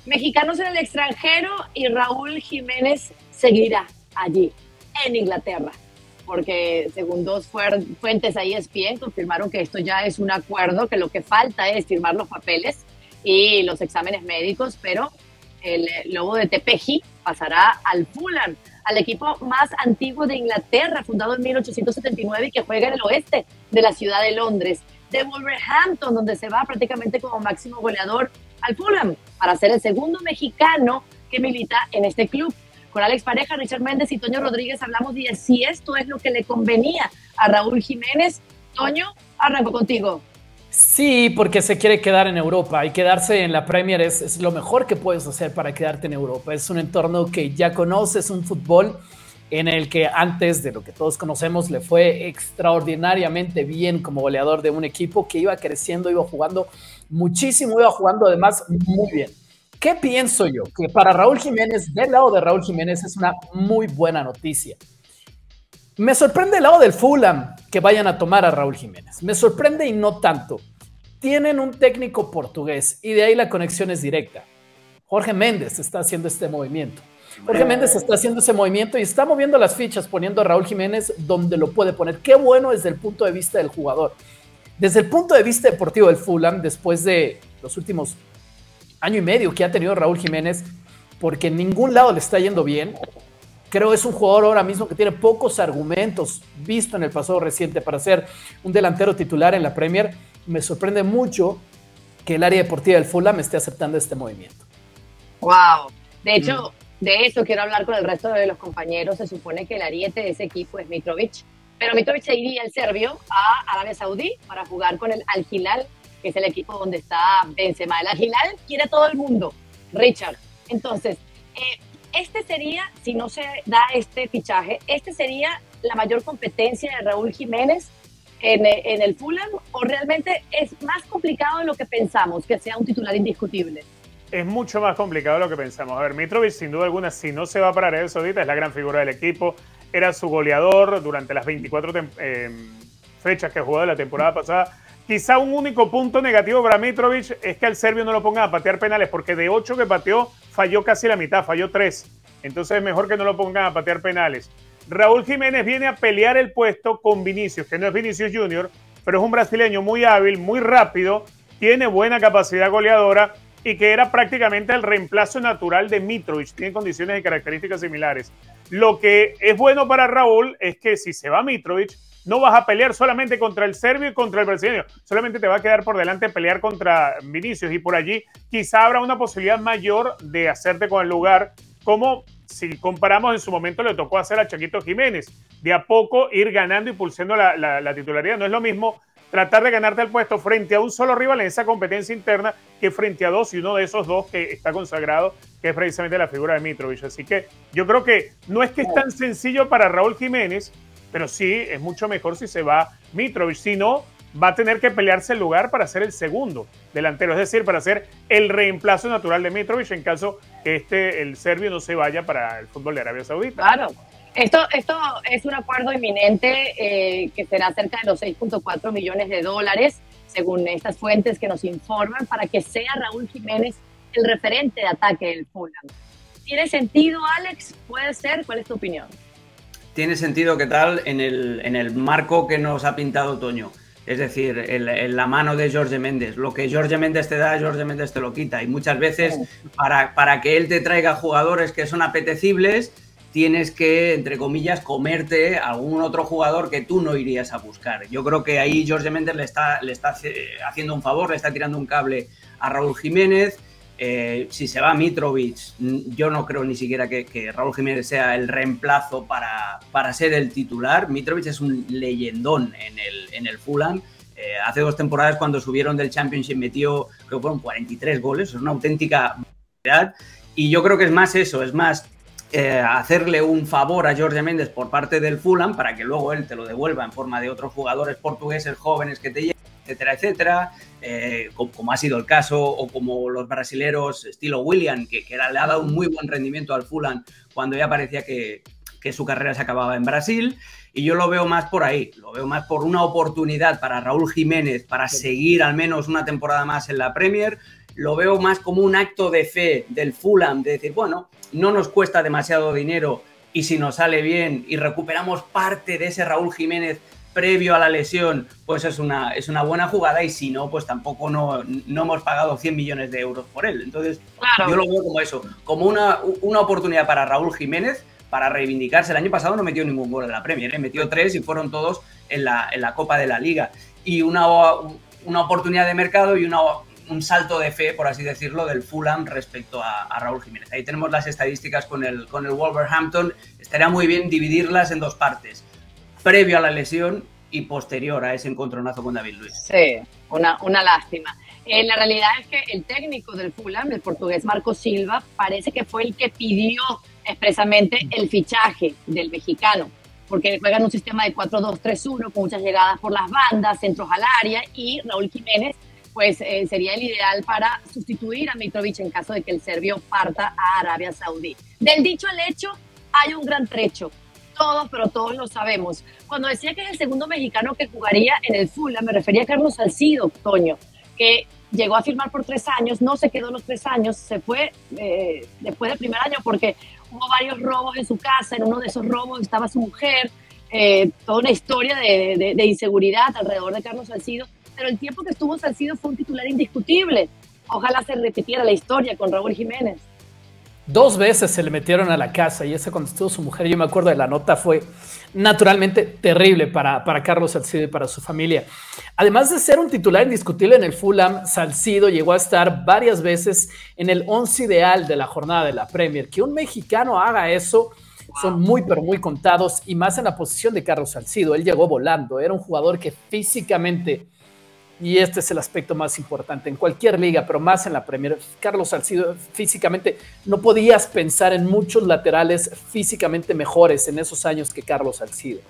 Mexicanos en el extranjero y Raúl Jiménez seguirá allí, en Inglaterra, porque según dos fuentes ahí ESPN confirmaron que esto ya es un acuerdo, que lo que falta es firmar los papeles y los exámenes médicos, pero el Lobo de Tepeji pasará al Fulham, al equipo más antiguo de Inglaterra, fundado en 1879 y que juega en el oeste de la ciudad de Londres, de Wolverhampton, donde se va prácticamente como máximo goleador al Fulham, para ser el segundo mexicano que milita en este club. Con Alex Pareja, Richard Méndez y Toño Rodríguez hablamos de si esto es lo que le convenía a Raúl Jiménez. Toño, arranco contigo. Sí, porque se quiere quedar en Europa y quedarse en la Premier es lo mejor que puedes hacer para quedarte en Europa. Es un entorno que ya conoces, un fútbol en el que antes de lo que todos conocemos le fue extraordinariamente bien como goleador de un equipo que iba creciendo, iba jugando muchísimo, iba jugando además muy bien. ¿Qué pienso yo? Que para Raúl Jiménez, del lado de Raúl Jiménez, es una muy buena noticia. Me sorprende el lado del Fulham que vayan a tomar a Raúl Jiménez. Me sorprende y no tanto. Tienen un técnico portugués y de ahí la conexión es directa. Jorge Méndez está haciendo este movimiento. Jorge Méndez está haciendo ese movimiento y está moviendo las fichas poniendo a Raúl Jiménez donde lo puede poner. Qué bueno desde el punto de vista del jugador. Desde el punto de vista deportivo del Fulham, después de los últimos año y medio que ha tenido Raúl Jiménez, porque en ningún lado le está yendo bien, creo es un jugador ahora mismo que tiene pocos argumentos visto en el pasado reciente para ser un delantero titular en la Premier. Me sorprende mucho que el área deportiva del Fulham esté aceptando este movimiento. Wow. De hecho, de eso quiero hablar con el resto de los compañeros. Se supone que el ariete de ese equipo es Mitrovic, pero Mitrovic se iría, el serbio, a Arabia Saudí para jugar con el Al Hilal, que es el equipo donde está Benzema. El Al Hilal quiere a todo el mundo, Richard. Entonces, este sería, si no se da este fichaje, este sería la mayor competencia de Raúl Jiménez en el Fulham, o realmente es más complicado de lo que pensamos, que sea un titular indiscutible. Es mucho más complicado de lo que pensamos. A ver, Mitrovic, sin duda alguna, si no se va para Arabia Saudita, es la gran figura del equipo. Era su goleador durante las 24 fechas que jugó de la temporada pasada. Quizá un único punto negativo para Mitrovic es que al serbio no lo pongan a patear penales, porque de 8 que pateó, falló casi la mitad, falló 3. Entonces es mejor que no lo pongan a patear penales. Raúl Jiménez viene a pelear el puesto con Vinicius, que no es Vinicius Junior, pero es un brasileño muy hábil, muy rápido, tiene buena capacidad goleadora y que era prácticamente el reemplazo natural de Mitrovic. Tiene condiciones y características similares. Lo que es bueno para Raúl es que si se va Mitrovic, no vas a pelear solamente contra el serbio y contra el brasileño. Solamente te va a quedar por delante pelear contra Vinicius y por allí quizá habrá una posibilidad mayor de hacerte con el lugar, como si comparamos en su momento le tocó hacer a Chaquito Jiménez. De a poco ir ganando y pulsando la titularidad. No es lo mismo tratar de ganarte el puesto frente a un solo rival en esa competencia interna que frente a dos, y uno de esos dos que está consagrado, que es precisamente la figura de Mitrovic. Así que yo creo que no es que es tan sencillo para Raúl Jiménez, pero sí es mucho mejor si se va Mitrovic. Si no, va a tener que pelearse el lugar para ser el segundo delantero, es decir, para ser el reemplazo natural de Mitrovic en caso que el serbio no se vaya para el fútbol de Arabia Saudita. Claro. Esto es un acuerdo inminente que será cerca de los 6.4 millones de dólares, según estas fuentes que nos informan, para que sea Raúl Jiménez el referente de ataque del Fulham. ¿Tiene sentido, Alex? ¿Puede ser? ¿Cuál es tu opinión? Tiene sentido, ¿qué tal? En el marco que nos ha pintado Toño. Es decir, en la mano de Jorge Méndez. Lo que Jorge Méndez te da, Jorge Méndez te lo quita. Y muchas veces, para que él te traiga jugadores que son apetecibles, tienes que, entre comillas, comerte a algún otro jugador que tú no irías a buscar. Yo creo que ahí Jorge Méndez le está haciendo un favor, le está tirando un cable a Raúl Jiménez. Si se va Mitrovic, yo no creo ni siquiera que Raúl Jiménez sea el reemplazo para ser el titular. Mitrovic es un leyendón en el Fulham. Hace 2 temporadas, cuando subieron del Championship, metió, creo que fueron 43 goles. Es una auténtica barbaridad. Y yo creo que es más eso, es más hacerle un favor a Jorge Méndez por parte del Fulham para que luego él te lo devuelva en forma de otros jugadores portugueses jóvenes que te llegan, etcétera, etcétera, como ha sido el caso, o como los brasileros estilo Willian, que le ha dado un muy buen rendimiento al Fulham cuando ya parecía que su carrera se acababa en Brasil. Y yo lo veo más por ahí, lo veo más por una oportunidad para Raúl Jiménez para seguir al menos una temporada más en la Premier, lo veo más como un acto de fe del Fulham, de decir, bueno, no nos cuesta demasiado dinero y si nos sale bien y recuperamos parte de ese Raúl Jiménez previo a la lesión, pues es una buena jugada, y si no, pues tampoco no hemos pagado 100 millones de euros por él. Entonces, claro, yo lo veo como eso, como una oportunidad para Raúl Jiménez para reivindicarse. El año pasado no metió ningún gol en la Premier, metió 3 y fueron todos en la Copa de la Liga. Y una oportunidad de mercado y un salto de fe, por así decirlo, del Fulham respecto a Raúl Jiménez. Ahí tenemos las estadísticas con el Wolverhampton. Estaría muy bien dividirlas en dos partes: previo a la lesión y posterior a ese encontronazo con David Luiz. Sí, una lástima. La realidad es que el técnico del Fulham, el portugués Marco Silva, parece que fue el que pidió expresamente el fichaje del mexicano, porque juegan un sistema de 4-2-3-1 con muchas llegadas por las bandas, centros al área, y Raúl Jiménez pues sería el ideal para sustituir a Mitrovic en caso de que el serbio parta a Arabia Saudí. Del dicho al hecho hay un gran trecho. Pero todos lo sabemos. Cuando decía que es el segundo mexicano que jugaría en el Fulham, me refería a Carlos Salcido, Toño, que llegó a firmar por 3 años, no se quedó los 3 años, se fue después del primer año porque hubo varios robos en su casa. En uno de esos robos estaba su mujer, toda una historia de inseguridad alrededor de Carlos Salcido, pero el tiempo que estuvo Salcido fue un titular indiscutible. Ojalá se repitiera la historia con Raúl Jiménez. 2 veces se le metieron a la casa, y esa cuando estuvo su mujer, yo me acuerdo de la nota, fue naturalmente terrible para Carlos Salcido y para su familia. Además de ser un titular indiscutible en el Fulham, Salcido llegó a estar varias veces en el 11 ideal de la jornada de la Premier. Que un mexicano haga eso son muy, pero muy contados, y más en la posición de Carlos Salcido. Él llegó volando, era un jugador que físicamente, y este es el aspecto más importante en cualquier liga, pero más en la Premier, Carlos Salcido físicamente, no podías pensar en muchos laterales físicamente mejores en esos años que Carlos Salcido.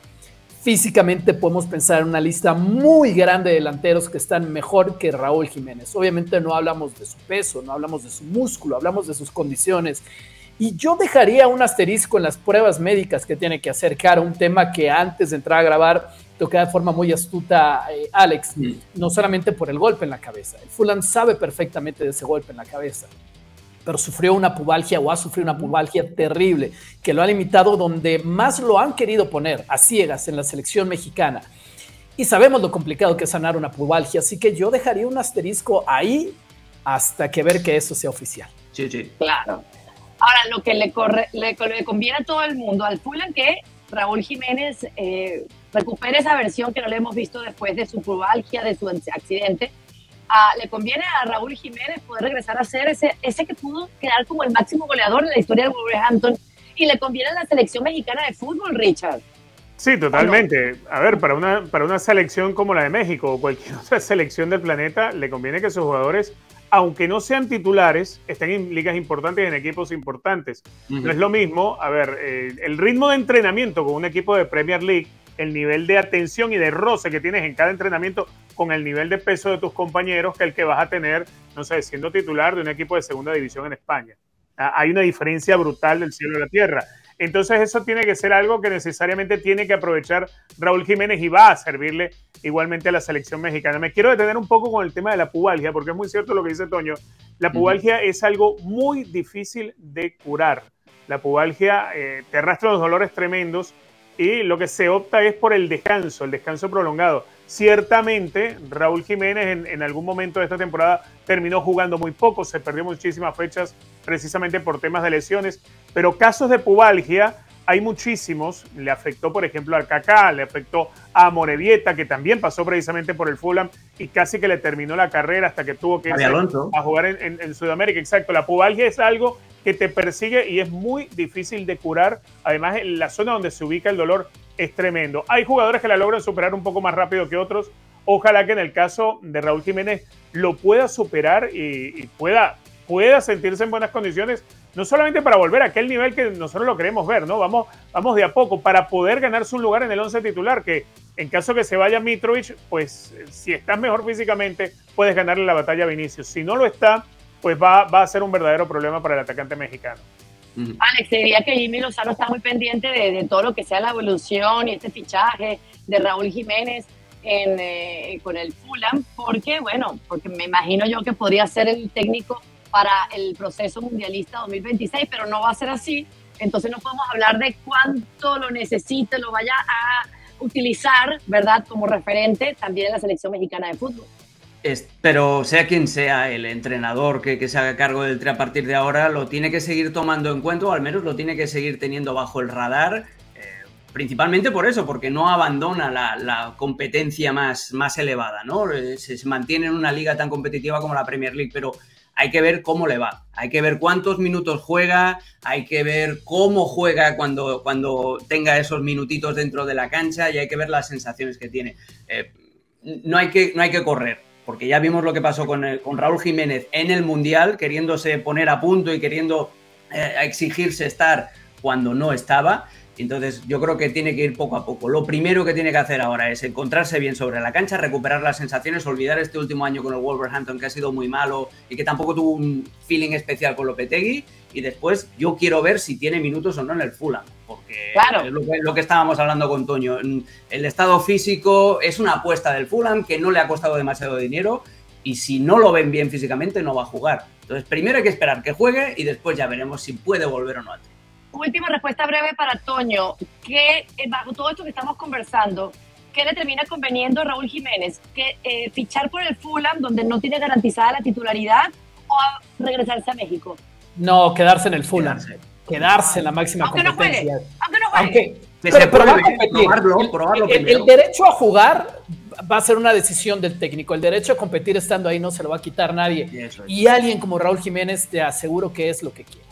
Físicamente podemos pensar en una lista muy grande de delanteros que están mejor que Raúl Jiménez. Obviamente no hablamos de su peso, no hablamos de su músculo, hablamos de sus condiciones. Y yo dejaría un asterisco en las pruebas médicas que tiene que hacer Caro, un tema que antes de entrar a grabar toca de forma muy astuta Alex, no solamente por el golpe en la cabeza. El Fulham sabe perfectamente de ese golpe en la cabeza, pero sufrió una pubalgia, o ha sufrido una pubalgia terrible, que lo ha limitado donde más lo han querido poner, a ciegas, en la selección mexicana. Y sabemos lo complicado que es sanar una pubalgia, así que yo dejaría un asterisco ahí hasta que ver que eso sea oficial. Sí, sí. Claro. Ahora, lo que le conviene a todo el mundo, al Fulham, que Raúl Jiménez recupere esa versión que no le hemos visto después de su pubalgia, de su accidente. Le conviene a Raúl Jiménez poder regresar a ser ese que pudo quedar como el máximo goleador de la historia del Wolverhampton, y le conviene a la selección mexicana de fútbol, Richard. Sí, totalmente. A ver, para una selección como la de México o cualquier otra selección del planeta, le conviene que sus jugadores, aunque no sean titulares, estén en ligas importantes y en equipos importantes. No es lo mismo, a ver, el ritmo de entrenamiento con un equipo de Premier League, el nivel de atención y de roce que tienes en cada entrenamiento con el nivel de peso de tus compañeros, que el que vas a tener, no sé, siendo titular de un equipo de segunda división en España. Hay una diferencia brutal del cielo a la tierra. Entonces eso tiene que ser algo que necesariamente tiene que aprovechar Raúl Jiménez, y va a servirle igualmente a la selección mexicana. Me quiero detener un poco con el tema de la pubalgia, porque es muy cierto lo que dice Toño. La pubalgia es algo muy difícil de curar. La pubalgia te arrastra unos dolores tremendos, y lo que se opta es por el descanso prolongado. Ciertamente, Raúl Jiménez en algún momento de esta temporada terminó jugando muy poco, se perdió muchísimas fechas precisamente por temas de lesiones, pero casos de pubalgia hay muchísimos. Le afectó, por ejemplo, a Kaká, le afectó a Morevieta, que también pasó precisamente por el Fulham y casi que le terminó la carrera hasta que tuvo que irse a jugar en Sudamérica. Exacto, la pubalgia es algo que te persigue y es muy difícil de curar. Además, en la zona donde se ubica el dolor es tremendo. Hay jugadores que la logran superar un poco más rápido que otros. Ojalá que en el caso de Raúl Jiménez lo pueda superar y pueda sentirse en buenas condiciones, no solamente para volver a aquel nivel que nosotros lo queremos ver, ¿no? Vamos de a poco, para poder ganarse un lugar en el 11 titular, que en caso que se vaya Mitrovic, pues si estás mejor físicamente, puedes ganarle la batalla a Vinicius. Si no lo está, pues va a ser un verdadero problema para el atacante mexicano. Alex, te diría que Jimmy Lozano está muy pendiente de todo lo que sea la evolución y este fichaje de Raúl Jiménez. con el Fulham, porque me imagino yo que podría ser el técnico para el proceso mundialista 2026, pero no va a ser así. Entonces no podemos hablar de cuánto lo necesite, lo vaya a utilizar, ¿verdad?, como referente también en la selección mexicana de fútbol. Pero sea quien sea el entrenador que se haga cargo del Tri a partir de ahora, lo tiene que seguir tomando en cuenta, o al menos lo tiene que seguir teniendo bajo el radar, principalmente por eso, porque no abandona la competencia más elevada, ¿no? Se mantiene en una liga tan competitiva como la Premier League, pero hay que ver cómo le va, hay que ver cuántos minutos juega, hay que ver cómo juega cuando tenga esos minutitos dentro de la cancha, y hay que ver las sensaciones que tiene. No hay que correr, porque ya vimos lo que pasó con Raúl Jiménez en el Mundial, queriéndose poner a punto y queriendo exigirse estar cuando no estaba. Entonces yo creo que tiene que ir poco a poco. Lo primero que tiene que hacer ahora es encontrarse bien sobre la cancha, recuperar las sensaciones, olvidar este último año con el Wolverhampton, que ha sido muy malo y que tampoco tuvo un feeling especial con Lopetegui, y después yo quiero ver si tiene minutos o no en el Fulham, porque claro, es lo que estábamos hablando con Toño. El estado físico es una apuesta del Fulham que no le ha costado demasiado dinero, y si no lo ven bien físicamente no va a jugar. Entonces primero hay que esperar que juegue y después ya veremos si puede volver o no a ti. Última respuesta breve para Toño. ¿Qué, bajo todo esto que estamos conversando, qué le termina conveniendo a Raúl Jiménez? ¿Que fichar por el Fulham, donde no tiene garantizada la titularidad, o regresarse a México? No, quedarse en el Fulham. Quedarse en la máxima competencia. Aunque no juegue. Pero va a competir. Probarlo el derecho a jugar va a ser una decisión del técnico. El derecho a competir estando ahí no se lo va a quitar nadie. Y alguien como Raúl Jiménez te aseguro que es lo que quiere.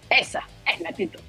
Esa es la actitud.